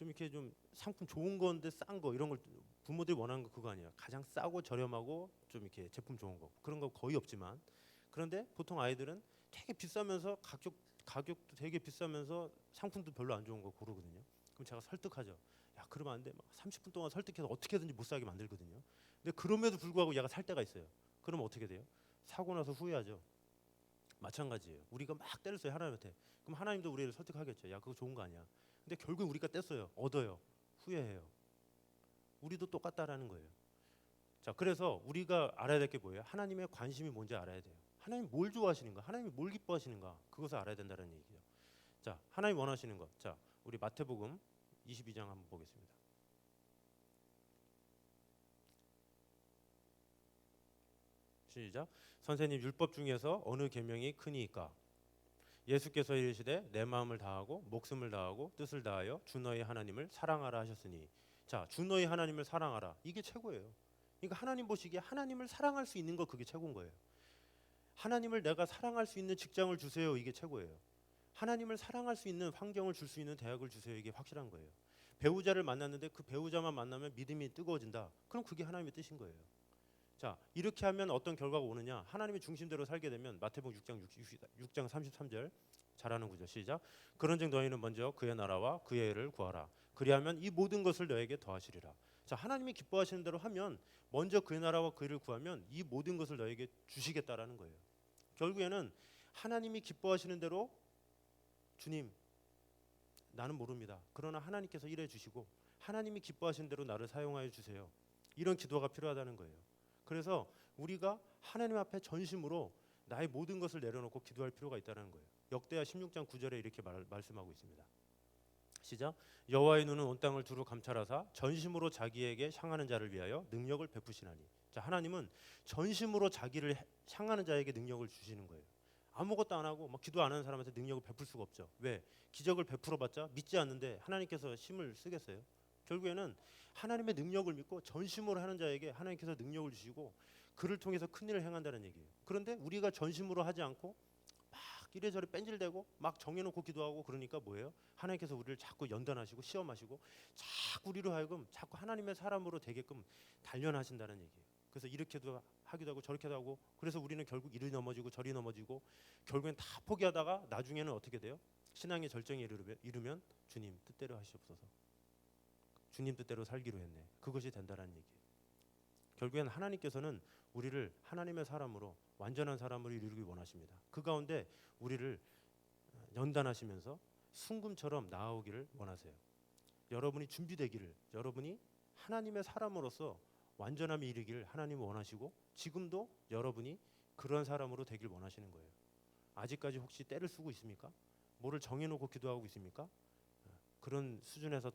Speaker 1: 이렇게 좀 상품 좋은 건데 싼 거 이런 걸 부모들이 원하는 거 그거 아니에요. 가장 싸고 저렴하고 좀 이렇게 제품 좋은 거 그런 거 거의 없지만 그런데 보통 아이들은 되게 비싸면서 가격도 되게 비싸면서 상품도 별로 안 좋은 거 고르거든요. 그럼 제가 설득하죠. 야, 그러면 안 돼. 막 30분 동안 설득해서 어떻게든지 못 사게 만들거든요. 근데 그럼에도 불구하고 얘가 살 때가 있어요. 그러면 어떻게 돼요? 사고 나서 후회하죠. 마찬가지예요. 우리가 막 때를 써요 하나님한테. 그럼 하나님도 우리를 설득하겠죠. 야, 그거 좋은 거 아니야. 근데 결국 우리가 뗐어요. 얻어요. 후회해요. 우리도 똑같다라는 거예요. 자, 그래서 우리가 알아야 될 게 뭐예요? 하나님의 관심이 뭔지 알아야 돼요. 하나님 뭘 좋아하시는가? 하나님이 뭘 기뻐하시는가? 그것을 알아야 된다는 얘기죠. 자, 하나님 원하시는 것. 자, 우리 마태복음 22장 한번 보겠습니다. 시작. 선생님, 율법 중에서 어느 계명이 크니이까? 예수께서 이르시되 내 마음을 다하고 목숨을 다하고 뜻을 다하여 주 너희 하나님을 사랑하라 하셨으니. 자, 주 너희 하나님을 사랑하라. 이게 최고예요. 그러니까 하나님 보시기에 하나님을 사랑할 수 있는 거 그게 최고인 거예요. 하나님을 내가 사랑할 수 있는 직장을 주세요. 이게 최고예요. 하나님을 사랑할 수 있는 환경을 줄 수 있는 대학을 주세요. 이게 확실한 거예요. 배우자를 만났는데 그 배우자만 만나면 믿음이 뜨거워진다. 그럼 그게 하나님의 뜻인 거예요. 자, 이렇게 하면 어떤 결과가 오느냐? 하나님의 중심대로 살게 되면 마태복음 6장 33절 잘하는 구절 시작. 그런즉 너희는 먼저 그의 나라와 그의 의를 구하라. 그리하면 이 모든 것을 너에게 더하시리라. 자, 하나님이 기뻐하시는 대로 하면 먼저 그의 나라와 그의 의를 구하면 이 모든 것을 너에게 주시겠다라는 거예요. 결국에는 하나님이 기뻐하시는 대로 주님, 나는 모릅니다. 그러나 하나님께서 일해 주시고 하나님이 기뻐하시는 대로 나를 사용하여 주세요. 이런 기도가 필요하다는 거예요. 그래서 우리가 하나님 앞에 전심으로 나의 모든 것을 내려놓고 기도할 필요가 있다는 거예요. 역대하 16장 9절에 이렇게 말씀하고 있습니다. 시작. 여호와의 눈은 온 땅을 두루 감찰하사 전심으로 자기에게 향하는 자를 위하여 능력을 베푸시나니. 자, 하나님은 전심으로 자기를 향하는 자에게 능력을 주시는 거예요. 아무것도 안 하고 막 기도 안 하는 사람한테 능력을 베풀 수가 없죠. 왜? 기적을 베풀어봤자 믿지 않는데 하나님께서 힘을 쓰겠어요? 결국에는 하나님의 능력을 믿고 전심으로 하는 자에게 하나님께서 능력을 주시고 그를 통해서 큰 일을 행한다는 얘기예요. 그런데 우리가 전심으로 하지 않고 막 이래저래 뺀질대고 막 정해놓고 기도하고 그러니까 뭐예요? 하나님께서 우리를 자꾸 연단하시고 시험하시고 자꾸 우리로 하여금 자꾸 하나님의 사람으로 되게끔 단련하신다는 얘기예요. 그래서 이렇게도 하기도 하고 저렇게도 하고, 그래서 우리는 결국 이리 넘어지고 저리 넘어지고 결국엔 다 포기하다가 나중에는 어떻게 돼요? 신앙의 절정에 이르면 주님 뜻대로 하시옵소서, 주님 뜻대로 살기로 했네, 그것이 된다라는 얘기예요. 결국엔 하나님께서는 우리를 하나님의 사람으로, 완전한 사람으로 이루기 원하십니다. 그 가운데 우리를 연단하시면서 순금처럼 나아오기를 원하세요. 여러분이 준비되기를, 여러분이 하나님의 사람으로서 완전함에 이르기를 하나님은 원하시고, 지금도 여러분이 그런 사람으로 되길 원하시는 거예요. 아직까지 혹시 때를 쓰고 있습니까? 뭐를 정해놓고 기도하고 있습니까? 그런 수준에서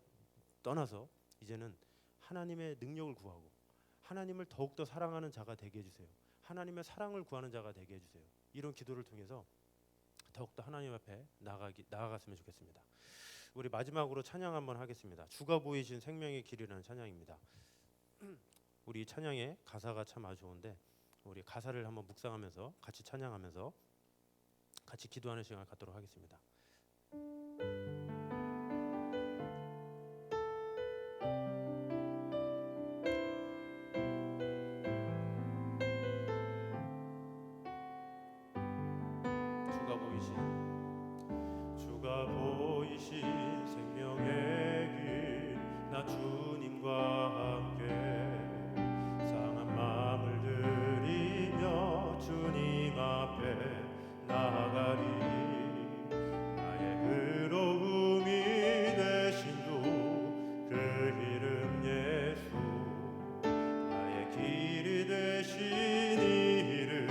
Speaker 1: 떠나서 이제는 하나님의 능력을 구하고 하나님을 더욱더 사랑하는 자가 되게 해주세요. 하나님의 사랑을 구하는 자가 되게 해주세요. 이런 기도를 통해서 더욱더 하나님 앞에 나아갔으면 좋겠습니다. 우리 마지막으로 찬양 한번 하겠습니다. 주가 보이신 생명의 길이라는 찬양입니다. 우리 찬양의 가사가 참 아주 좋은데, 우리 가사를 한번 묵상하면서 같이 찬양하면서 같이 기도하는 시간을 갖도록 하겠습니다. 주가 보이신 생명의 길, 나 주님과 함께 상한 마음을 들이며 주님 앞에 나아가리. 나의 의로움이 되신 주 그 이름 예수, 나의 길이 되신 이름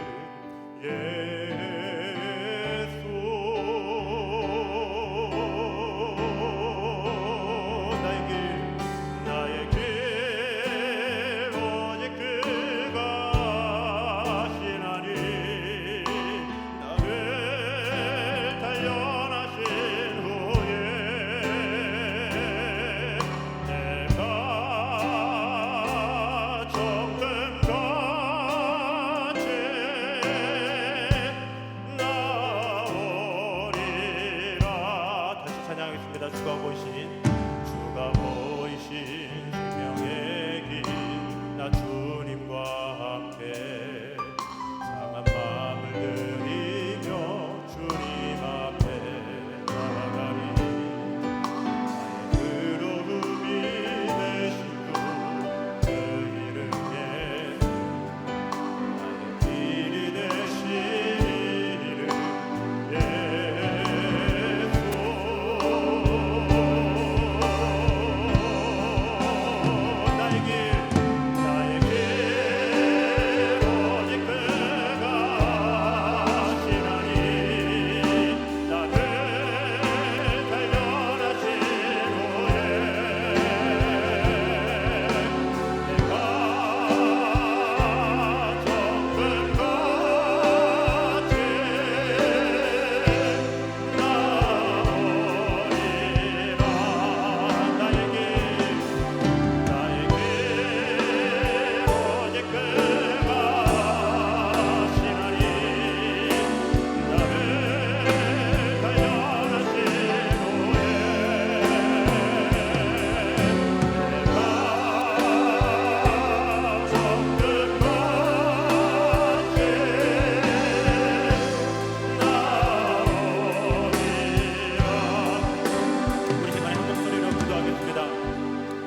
Speaker 1: 주가 보이신 생명의 길, 나 주님과 함께 상한 마음을 들이며 주님 앞에 나아가리. 나의 의로움이 되신 주 그 이름 예수, 나의 길이 되신 이름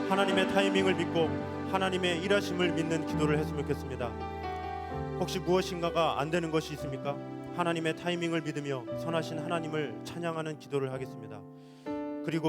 Speaker 1: 하나님의 타이밍을 믿고 하나님의 일하심을 믿는 기도를 했으면 좋겠습니다. 혹시 무엇인가가 안 되는 것이 있습니까? 하나님의 타이밍을 믿으며 선하신 하나님을 찬양하는 기도를 하겠습니다. 그리고